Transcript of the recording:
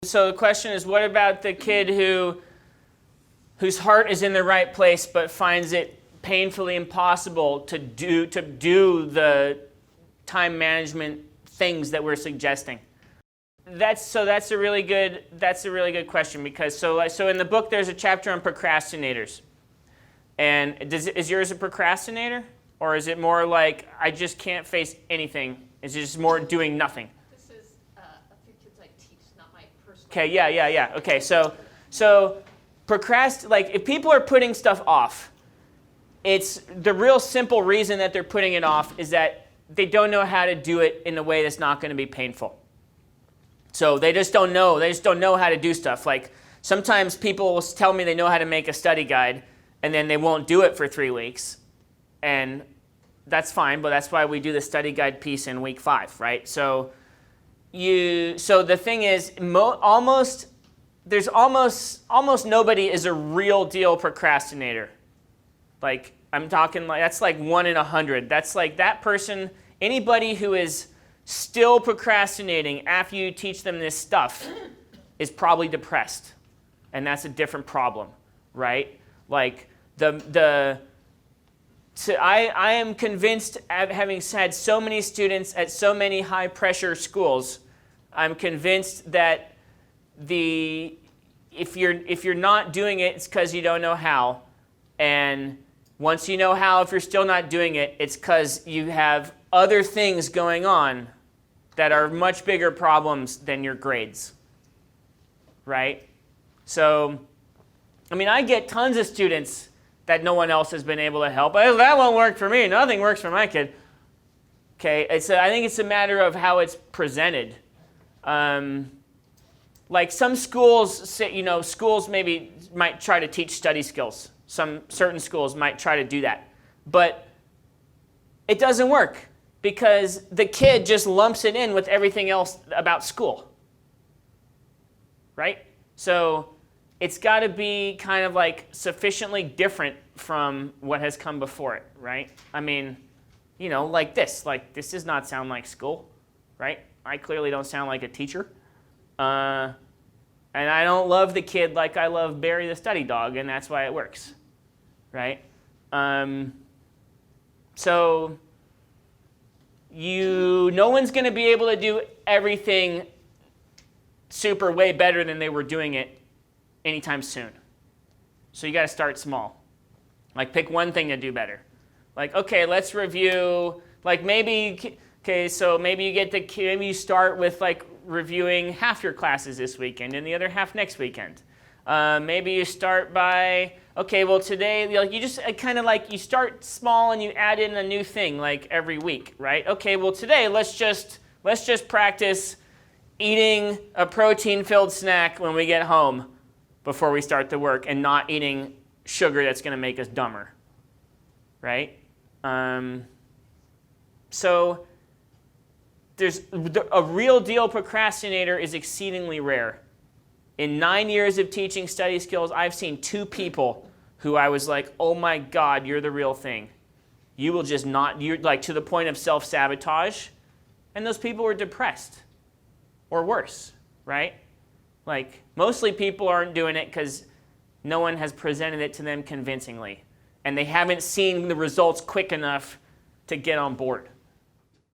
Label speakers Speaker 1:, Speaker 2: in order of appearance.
Speaker 1: So the question is, what about the kid whose heart is in the right place but finds it painfully impossible to do the time management things that we're suggesting? That's a really good question, because so in the book there's a chapter on procrastinators. And is yours a procrastinator, or is it more like I just can't face anything? Is it just more doing nothing?
Speaker 2: This is a few kids I teach, not my personal.
Speaker 1: Okay, yeah. Okay, so like if people are putting stuff off, it's the real simple reason that they're putting it off is that they don't know how to do it in a way that's not going to be painful. So they just don't know. They just don't know how to do stuff. Like sometimes people will tell me they know how to make a study guide, and then they won't do it for 3 weeks, and that's fine. But that's why we do the study guide piece in week 5, right? So the thing is, almost nobody is a real deal procrastinator. Like I'm talking like that's like 1 in 100. That's like that person. Anybody who is still procrastinating after you teach them this stuff is probably depressed, and that's a different problem, right? Like I am convinced, having had so many students at so many high pressure schools, I'm convinced that if you're not doing it, it's because you don't know how, and once you know how, if you're still not doing it, it's because you have other things going on that are much bigger problems than your grades, right? So, I mean, I get tons of students that no one else has been able to help. That won't work for me. Nothing works for my kid. Okay, I think it's a matter of how it's presented. Like some schools, schools maybe might try to teach study skills. Some certain schools might try to do that. But it doesn't work because the kid just lumps it in with everything else about school, right? So it's got to be kind of like sufficiently different from what has come before it, right? I mean, like this does not sound like school, right? I clearly don't sound like a teacher. And I don't love the kid like I love Barry the study dog, and that's why it works, right? So no one's going to be able to do everything super way better than they were doing it anytime soon. So you got to start small. Like pick one thing to do better. Like, okay, let's review. Like maybe you start with like reviewing half your classes this weekend and the other half next weekend. Maybe you start by, okay, well today, you just kind of like you start small and you add in a new thing like every week, right? Okay, well today let's just practice eating a protein-filled snack when we get home before we start the work, and not eating sugar that's going to make us dumber, right? So there's a real deal procrastinator is exceedingly rare. In 9 years of teaching study skills, I've seen 2 people who I was like, oh my God, you're the real thing. You will just not, you're like to the point of self-sabotage. And those people were depressed or worse, right? Like mostly people aren't doing it because no one has presented it to them convincingly. And they haven't seen the results quick enough to get on board.